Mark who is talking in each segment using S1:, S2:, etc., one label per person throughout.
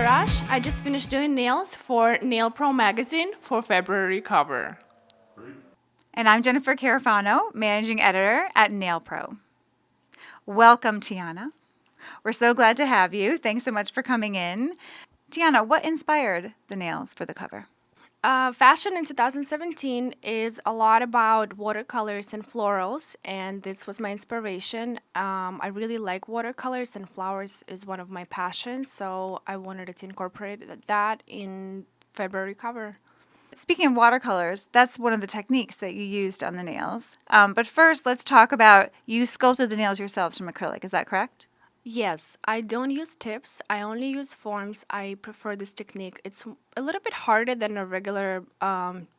S1: Grigorash. I just finished doing nails for NAILPRO magazine for February cover.
S2: And I'm Jennifer Carafano, Managing Editor at NAILPRO. Welcome, Teana. We're so glad to have you. Thanks so much for coming in. Teana, what inspired the nails for the cover?
S1: Fashion in 2017 is a lot about watercolors and florals, and this was my inspiration. I really like watercolors, and flowers is one of my passions, so I wanted to incorporate that in February cover.
S2: Speaking of watercolors, that's one of the techniques that you used on the nails. But first, let's talk about you sculpted the nails yourselves from acrylic. Is that correct?
S1: Yes, I don't use tips. I only use forms. I prefer this technique. It's a little bit harder than a regular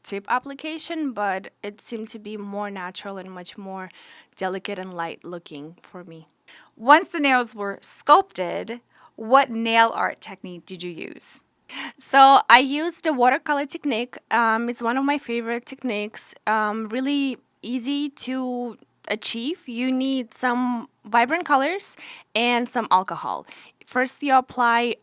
S1: tip application, but it seemed to be more natural and much more delicate and light looking for me.
S2: Once the nails were sculpted, what nail art technique did you use?
S1: So I used the watercolor technique. It's one of my favorite techniques. Really easy to achieve. You need some vibrant colors and some alcohol. First, you apply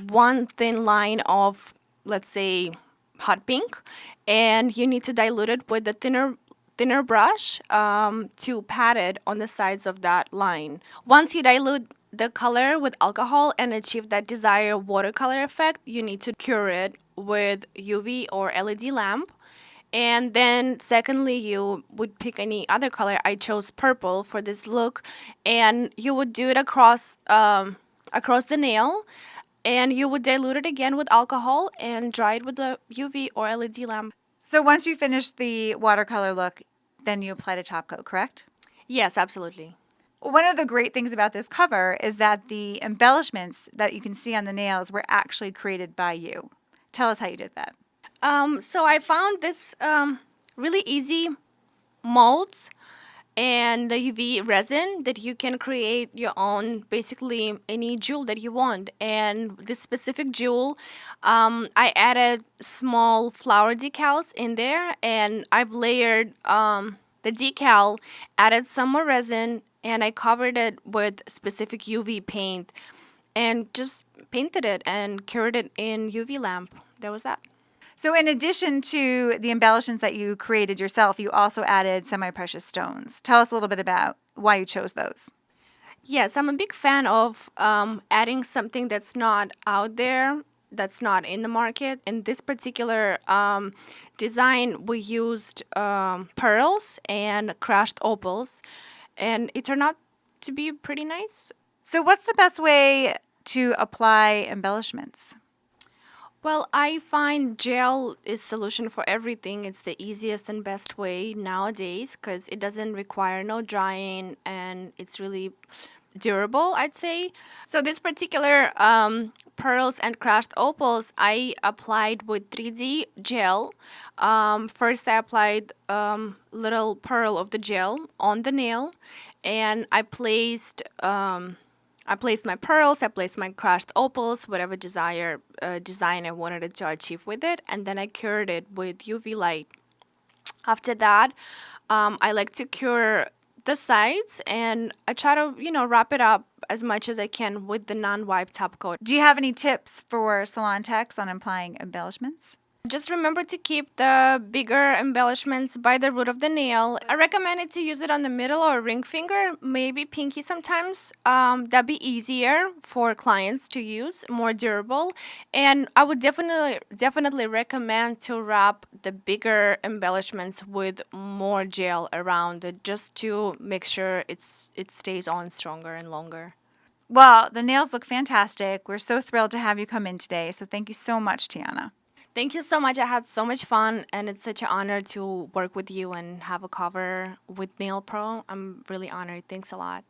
S1: one thin line of, let's say, hot pink, and you need to dilute it with a thinner brush to pat it on the sides of that line. Once you dilute the color with alcohol and achieve that desired watercolor effect, you need to cure it with UV or LED lamp. And then secondly, you would pick any other color. I chose purple for this look, and you would do it across the nail, and you would dilute it again with alcohol and dry it with the UV or LED lamp.
S2: So once you finished the watercolor look, then you applied a top coat, correct?
S1: Yes, absolutely.
S2: One of the great things about this cover is that the embellishments that you can see on the nails were actually created by you. Tell us how you did that.
S1: So I found this really easy molds and the UV resin that you can create your own, basically any jewel that you want. And this specific jewel, I added small flower decals in there, and I've layered the decal, added some more resin, and I covered it with specific UV paint and just painted it and cured it in UV lamp. That was that.
S2: So in addition to the embellishments that you created yourself, you also added semi-precious stones. Tell us a little bit about why you chose those.
S1: Yes, I'm a big fan of adding something that's not out there, that's not in the market. In this particular design, we used pearls and crushed opals, and it turned out to be pretty nice.
S2: So what's the best way to apply embellishments?
S1: Well, I find gel is solution for everything. It's the easiest and best way nowadays because it doesn't require no drying and it's really durable, I'd say. So this particular pearls and crushed opals, I applied with 3D gel. First, I applied little pearl of the gel on the nail, and I placed my pearls, I placed my crushed opals, whatever design I wanted it to achieve with it, and then I cured it with UV light. After that, I like to cure the sides, and I try to, wrap it up as much as I can with the non-wipe top coat.
S2: Do you have any tips for salon techs on applying embellishments?
S1: Just remember to keep the bigger embellishments by the root of the nail. I recommend it to use it on the middle or ring finger, maybe pinky sometimes. That'd be easier for clients to use, more durable. And I would definitely recommend to wrap the bigger embellishments with more gel around it, just to make sure it stays on stronger and longer.
S2: Well, the nails look fantastic. We're so thrilled to have you come in today. So thank you so much, Teana.
S1: Thank you so much. I had so much fun, and it's such an honor to work with you and have a cover with NAILPRO. I'm really honored. Thanks a lot.